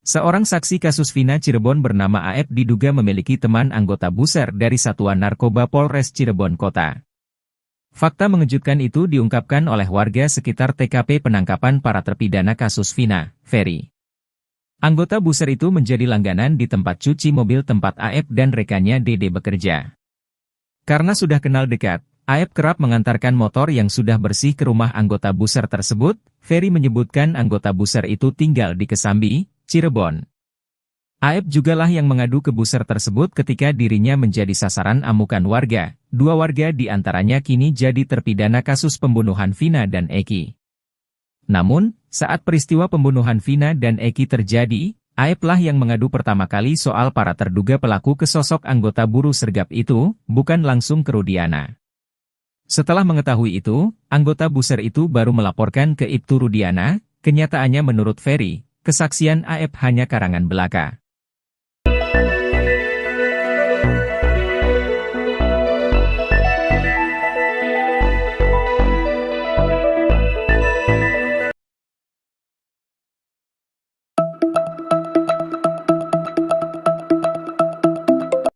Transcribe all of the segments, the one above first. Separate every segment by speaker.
Speaker 1: Seorang saksi kasus Vina Cirebon bernama Aep diduga memiliki teman anggota buser dari Satuan Narkoba Polres Cirebon Kota. Fakta mengejutkan itu diungkapkan oleh warga sekitar TKP penangkapan para terpidana kasus Vina, Ferry. Anggota buser itu menjadi langganan di tempat cuci mobil tempat Aep dan rekannya Dede bekerja. Karena sudah kenal dekat, Aep kerap mengantarkan motor yang sudah bersih ke rumah anggota buser tersebut. Ferry menyebutkan anggota buser itu tinggal di Kesambi, Cirebon. Aep jugalah yang mengadu ke buser tersebut ketika dirinya menjadi sasaran amukan warga. Dua warga di antaranya kini jadi terpidana kasus pembunuhan Vina dan Eki. Namun, saat peristiwa pembunuhan Vina dan Eki terjadi, Aep lah yang mengadu pertama kali soal para terduga pelaku ke sosok anggota buruh sergap itu, bukan langsung ke Rudiana. Setelah mengetahui itu, anggota buser itu baru melaporkan ke Ibtu Rudiana. Kenyataannya menurut Ferry, kesaksian Aep hanya karangan belaka.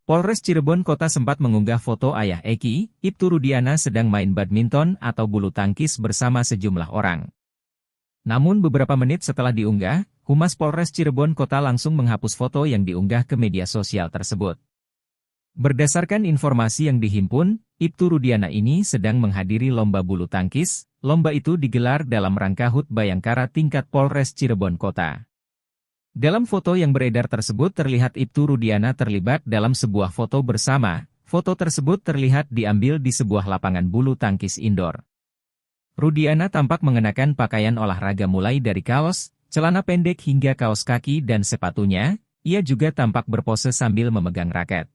Speaker 1: Polres Cirebon Kota sempat mengunggah foto ayah Eki, Ibtu Rudiana sedang main badminton atau bulu tangkis bersama sejumlah orang. Namun beberapa menit setelah diunggah, Humas Polres Cirebon Kota langsung menghapus foto yang diunggah ke media sosial tersebut. Berdasarkan informasi yang dihimpun, Ibtu Rudiana ini sedang menghadiri lomba bulu tangkis. Lomba itu digelar dalam rangka HUT Bayangkara tingkat Polres Cirebon Kota. Dalam foto yang beredar tersebut terlihat Ibtu Rudiana terlibat dalam sebuah foto bersama. Foto tersebut terlihat diambil di sebuah lapangan bulu tangkis indoor. Rudiana tampak mengenakan pakaian olahraga mulai dari kaos, celana pendek hingga kaos kaki dan sepatunya. Ia juga tampak berpose sambil memegang raket.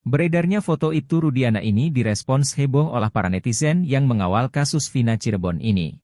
Speaker 1: Beredarnya foto Ibtu Rudiana ini direspons heboh oleh para netizen yang mengawal kasus Vina Cirebon ini.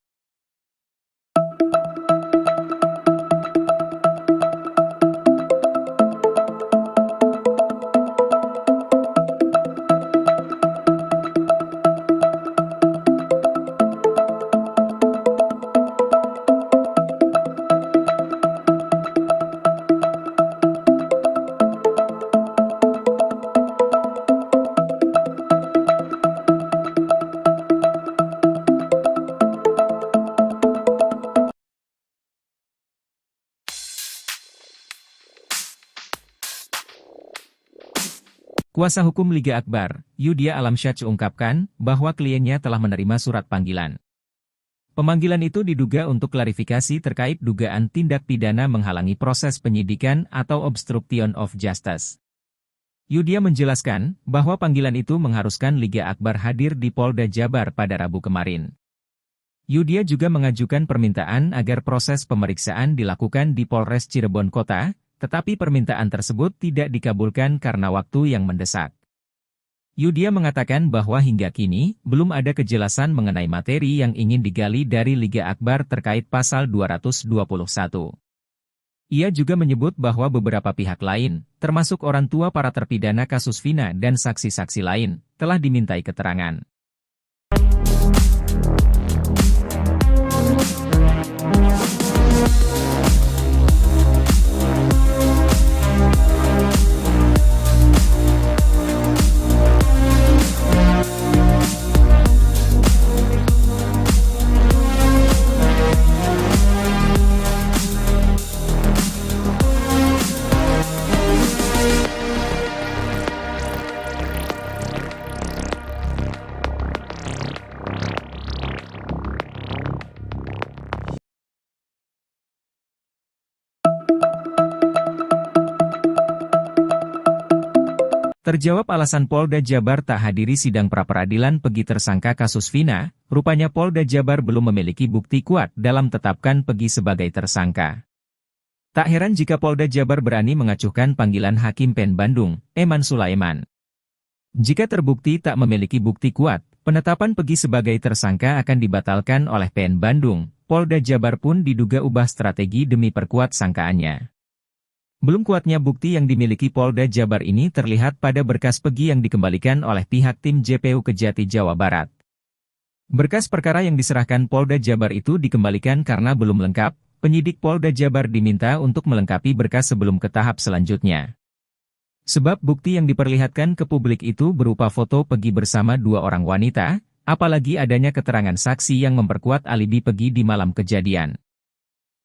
Speaker 1: Kuasa hukum Liga Akbar, Yudia Alamsyah ungkapkan bahwa kliennya telah menerima surat panggilan. Pemanggilan itu diduga untuk klarifikasi terkait dugaan tindak pidana menghalangi proses penyidikan atau obstruction of justice. Yudia menjelaskan bahwa panggilan itu mengharuskan Liga Akbar hadir di Polda Jabar pada Rabu kemarin. Yudia juga mengajukan permintaan agar proses pemeriksaan dilakukan di Polres Cirebon Kota, tetapi permintaan tersebut tidak dikabulkan karena waktu yang mendesak. Yudia mengatakan bahwa hingga kini, belum ada kejelasan mengenai materi yang ingin digali dari Liga Akbar terkait pasal 221. Ia juga menyebut bahwa beberapa pihak lain, termasuk orang tua para terpidana kasus Vina dan saksi-saksi lain, telah dimintai keterangan. Terjawab alasan Polda Jabar tak hadiri sidang pra-peradilan Pegi tersangka kasus Vina, rupanya Polda Jabar belum memiliki bukti kuat dalam tetapkan Pegi sebagai tersangka. Tak heran jika Polda Jabar berani mengacuhkan panggilan Hakim PN Bandung, Eman Sulaiman. Jika terbukti tak memiliki bukti kuat, penetapan Pegi sebagai tersangka akan dibatalkan oleh PN Bandung. Polda Jabar pun diduga ubah strategi demi perkuat sangkaannya. Belum kuatnya bukti yang dimiliki Polda Jabar ini terlihat pada berkas Pegi yang dikembalikan oleh pihak tim JPU Kejati Jawa Barat. Berkas perkara yang diserahkan Polda Jabar itu dikembalikan karena belum lengkap. penyidik Polda Jabar diminta untuk melengkapi berkas sebelum ke tahap selanjutnya. Sebab bukti yang diperlihatkan ke publik itu berupa foto Peggy bersama 2 orang wanita, apalagi adanya keterangan saksi yang memperkuat alibi Peggy di malam kejadian.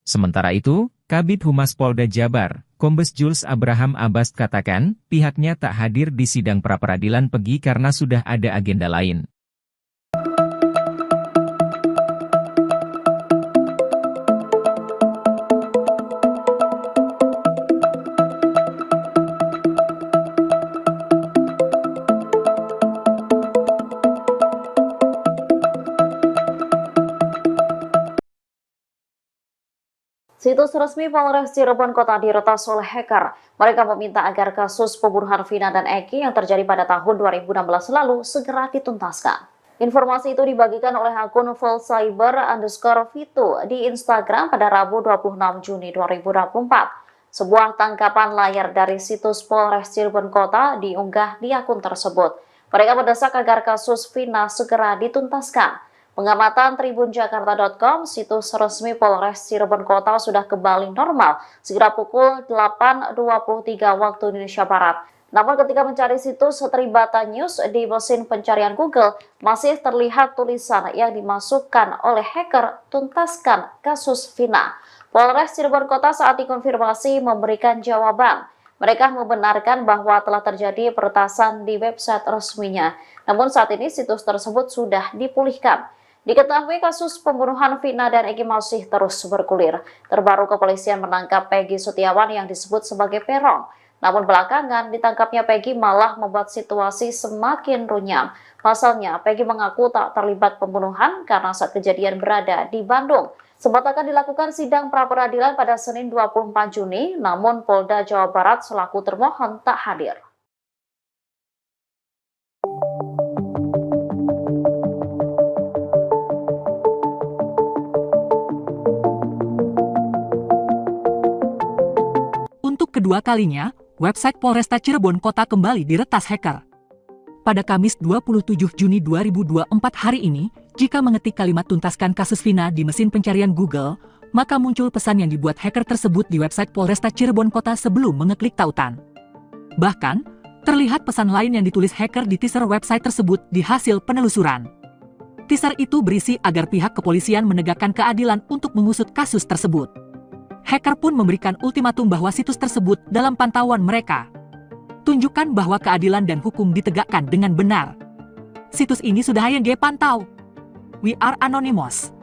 Speaker 1: Sementara itu, Kabid Humas Polda Jabar, Kombes Jules Abraham Abbas katakan, pihaknya tak hadir di sidang pra-peradilan Peggy karena sudah ada agenda lain.
Speaker 2: Situs resmi Polres Cirebon Kota diretas oleh hacker. Mereka meminta agar kasus pembunuhan Vina dan Eki yang terjadi pada tahun 2016 lalu segera dituntaskan. Informasi itu dibagikan oleh akun @fullcyber_vito di Instagram pada Rabu 26 Juni 2024. Sebuah tangkapan layar dari situs Polres Cirebon Kota diunggah di akun tersebut. Mereka mendesak agar kasus Vina segera dituntaskan. Pengamatan tribunjakarta.com, situs resmi Polres Cirebon Kota sudah kembali normal segera pukul 8.23 waktu Indonesia Barat. Namun ketika mencari situs Tribata News di mesin pencarian Google, masih terlihat tulisan yang dimasukkan oleh hacker, tuntaskan kasus Vina. Polres Cirebon Kota saat dikonfirmasi memberikan jawaban. Mereka membenarkan bahwa telah terjadi peretasan di website resminya. Namun saat ini situs tersebut sudah dipulihkan. Diketahui kasus pembunuhan Vina dan Eki masih terus bergulir. Terbaru kepolisian menangkap Peggy Setiawan yang disebut sebagai Peron. Namun belakangan ditangkapnya Peggy malah membuat situasi semakin runyam. Pasalnya Peggy mengaku tak terlibat pembunuhan karena saat kejadian berada di Bandung. Sempat akan dilakukan sidang pra-peradilan pada Senin 24 Juni, namun Polda Jawa Barat selaku termohon tak hadir.
Speaker 3: Untuk kedua kalinya, website Polresta Cirebon Kota kembali diretas hacker. Pada Kamis 27 Juni 2024 hari ini, jika mengetik kalimat tuntaskan kasus Vina di mesin pencarian Google, maka muncul pesan yang dibuat hacker tersebut di website Polresta Cirebon Kota sebelum mengeklik tautan. Bahkan, terlihat pesan lain yang ditulis hacker di teaser website tersebut di hasil penelusuran. Teaser itu berisi agar pihak kepolisian menegakkan keadilan untuk mengusut kasus tersebut. Hacker pun memberikan ultimatum bahwa situs tersebut dalam pantauan mereka. Tunjukkan bahwa keadilan dan hukum ditegakkan dengan benar. Situs ini sudah yang dia pantau. We are anonymous.